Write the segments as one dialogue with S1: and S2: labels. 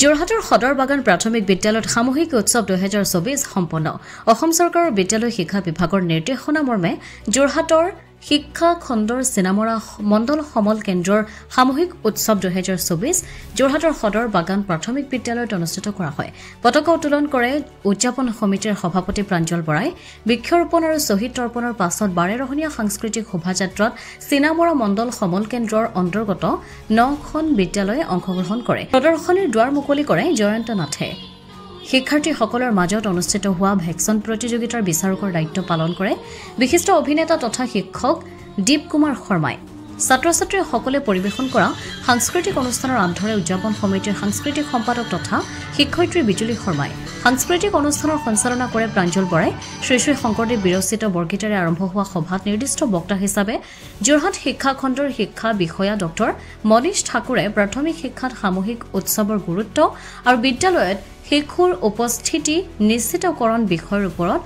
S1: যোৰহাটৰ সদৰ বাগান প্ৰাথমিক বিদ্যালয়ত সামূহিক উৎসৱ 2024 সম্পন্ন অসম চৰকাৰৰ বিদ্যালয় শিক্ষা বিভাগৰ নিৰ্দেশনা মৰ্মে যোৰহাটৰ শিক্ষা খণ্ডৰ চিনামৰা মণ্ডল সমল কেন্দ্ৰৰ সামূহিক উৎসৱ 2024 যোৰহাটৰ সদৰ বাগান প্ৰাথমিক বিদ্যালয়ত অনুষ্ঠিত কৰা হয় পতাকা উত্তোলন কৰে উদযাপন সমিতিৰ সভাপতি প্ৰাঞ্জল বৰাই বৃক্ষৰোপণ আৰু শহীদ তৰ্পণৰ পাছত 12 ৰহণীয়া সাংস্কৃতিক শোভাযাত্ৰাত চিনামৰা মণ্ডল সমল কেন্দ্ৰৰ অন্তৰ্গত 9খন বিদ্যালয়ে অংশগ্ৰহণ কৰে প্ৰদৰ্শনীৰ দুৱাৰ মুকলি কৰে জয়ন্ত নাথে শিক্ষাৰ্থীসকলৰ মাজত অনুষ্ঠিত হোৱা ভেকচন প্ৰতিযোগিতাৰ বিচাৰকৰ দায়িত্ব পালন কৰে বিশিষ্ট অভিনেতা তথা শিক্ষক দীপ কুমাৰ শৰ্মাই ছাত্ৰ-ছাত্ৰীসকলে পৰিৱেশন কৰা সাংস্কৃতিক অনুষ্ঠানৰ আন্তঃৰে উদযাপন সমিতিৰ সাংস্কৃতিক সম্পাদক তথা শিক্ষয়িত্ৰী বিজুলী শৰ্মাই সাংস্কৃতিক অনুষ্ঠানৰ সঞ্চালনা কৰে প্ৰাঞ্জল বৰাই শ্ৰী শ্ৰী শংকৰদেৱ বিৰচিত বৰগীতেৰে আৰম্ভ হোৱা সভাত নিৰ্দিষ্ট বক্তা হিচাপে যোৰহাট শিক্ষা খণ্ডৰ শিক্ষা বিষয়া ডক্টৰ মনীষ ঠাকুৰে প্ৰাথমিক শিক্ষাত সামূহিক উৎসৱৰ গুৰুত্ব আৰু বিদ্যালয়ত শিশুৰ উপস্থিতি নিশ্চিতকৰণ বিষয়ৰ ওপৰত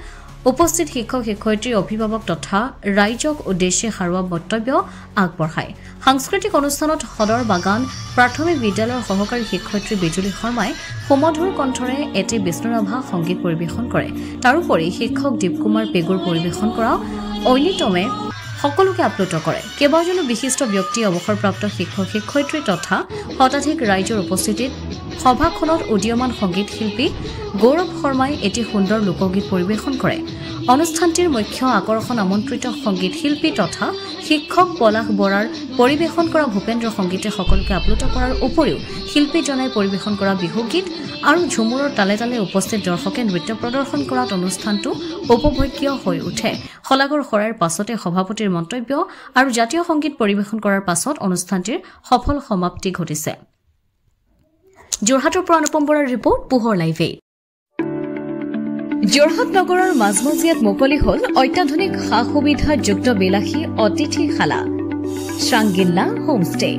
S1: উপস্থিত শিক্ষক শিক্ষয়িত্ৰী অভিভাৱক তথা ৰাইজক উদ্দেশ্যে সাৰুৱা বক্তব্য আগবঢ়ায় সাংস্কৃতিক অনুষ্ঠানত সদৰ বাগান প্ৰাথমিক বিদ্যালয়ৰ সহকাৰী শিক্ষয়িত্ৰী বিজুলী শৰ্মাই সুমধুৰ কণ্ঠৰে এটি বিষ্ণুৰাভা সংগীত পৰিৱেশন কৰে তাৰোপৰি শিক্ষক দীপ কুমাৰ পেগুৰ পৰিৱেশন কৰা ঐনিতমে সকলোকে আপ্লুত কৰে কেইবাজনো বিশিষ্ট ব্যক্তি অৱসৰপ্ৰাপ্ত শিক্ষক শিক্ষয়িত্ৰী তথা শতাধিক ৰাইজৰ উপস্থিতিত সভাখনত উদীয়মান সংগীত শিল্পী গৌৰৱ শৰ্মাই এটি সুন্দৰ লোকগীত পৰিৱেশন কৰে অনুষ্ঠানটিৰ মুখ্য আকৰ্ষণ আমন্ত্ৰিত সংগীত শিল্পী তথা শিক্ষক পলাশ বৰাৰ পৰিৱেশন কৰা ভূপেন্দ্ৰ সংগীতে সকলোকে আপ্লুত কৰাৰ উপৰিও শিল্পীজনাই পৰিৱেশন কৰা বিহুগীত আৰু ঝুমুৰৰ তালে তালে উপস্থিত দৰ্শকে নৃত্য প্ৰদৰ্শন কৰাত অনুষ্ঠানটো উপভোগ্য হৈ উঠে খলাগৰ খৰাৰ পাছতে সভাপতিৰ মন্তব্য আৰু জাতীয় সংগীত পৰিৱেশন কৰাৰ পাছত অনুষ্ঠানটিৰ সফল সমাপ্তি ঘটিছে যোৰহাটৰ পৰা অনুপম বৰাৰ ৰিপৰ্ট পোহৰ লাইভে যোৰহাট নগৰৰ মাজমজিয়াত মুকলি হ'ল অত্যাধুনিক সা সুবিধাযুক্ত বিলাসী অতিথিশালা শ্ৰাংগিল্লা হোমষ্টে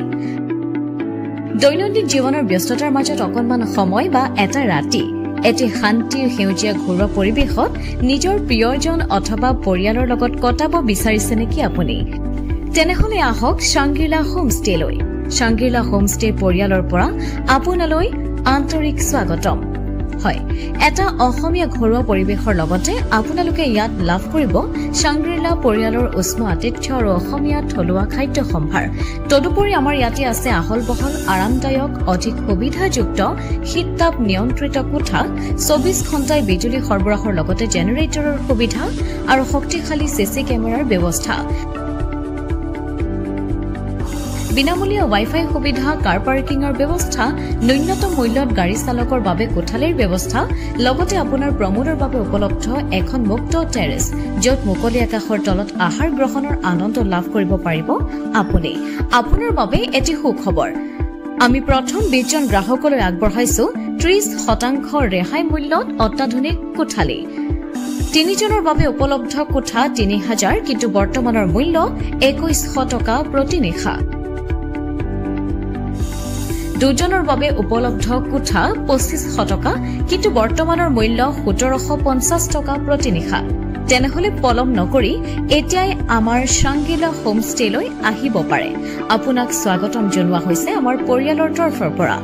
S1: দৈনন্দিন জীৱনৰ ব্যস্ততাৰ মাজত অকণমান সময় বা এটা ৰাতি এটি শান্তিৰ সেউজীয়া ঘৰুৱা পৰিৱেশত নিজৰ প্ৰিয়জন অথবা পৰিয়ালৰ লগত কটাব বিচাৰিছে নেকি আপুনি তেনেহলে আহক শ্ৰাংগিল্লা হোমষ্টেলৈ শ্ৰাংগিল্লা হোমষ্টে পৰিয়ালৰ পৰা আপোনালৈ আন্তৰিক স্বাগতম হয় এটা অসমীয়া ঘৰুৱা পৰিৱেশৰ লগতে আপোনালোকে ইয়াত লাভ কৰিব শ্ৰাংগিল্লা পৰিয়ালৰ উষ্ম আতিথ্য আৰু অসমীয়া থলুৱা খাদ্য সম্ভাৰ তদুপৰি আমাৰ ইয়াতে আছে আহল বহল আৰামদায়ক অধিক সুবিধাযুক্ত শীততাপ নিয়ন্ত্ৰিত কোঠা 24 ঘণ্টাই বিজুলী সৰবৰাহৰ লগতে জেনেৰেটৰৰ সুবিধা আৰু শক্তিশালী চিচি কেমেৰাৰ ব্যৱস্থা বিনামূলীয়া ৱাইফাই সুবিধা কাৰ পাৰ্কিংৰ ব্যৱস্থা ন্যূনতম মূল্যত গাড়ী চালকৰ বাবে কোঠালিৰ ব্যৱস্থা লগতে আপোনাৰ প্ৰমোদৰ বাবে উপলব্ধ এখন মুক্ত টেৰেছ য'ত মুকলি আকাশৰ তলত আহাৰ গ্ৰহণৰ আনন্দ লাভ কৰিব পাৰিব আপুনি আপোনাৰ বাবে এটি সুখবৰ আমি প্ৰথম 20 জন গ্ৰাহকলৈ আগবঢ়াইছো 30% ৰেহাই মূল্যত অত্যাধুনিক কোঠালি 3 জনৰ বাবে উপলব্ধ কোঠা 3000 কিন্তু বৰ্তমানৰ মূল্য 2100 টকা প্ৰতি নিশা দুজনৰ বাবে উপলব্ধ কোঠা 2500 টকা কিন্তু বৰ্তমানৰ মূল্য 1750 টকা প্ৰতি নিশা তেনেহলে পলম নকৰি এতিয়াই আমাৰ শ্ৰাংগিল্লা হোমষ্টেলৈ আহিব পাৰে আপোনাক স্বাগতম জনোৱা হৈছে আমাৰ পৰিয়ালৰ তৰফৰ পৰা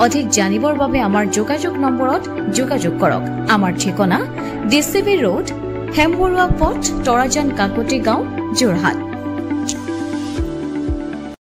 S1: অধিক জানিবৰ বাবে আমাৰ যোগাযোগ নম্বৰত যোগাযোগ কৰক আমাৰ ঠিকনা ডিচিবি ৰোড হেমবৰুৱা পথ তৰাজান কাকতি গাঁও যোৰহাট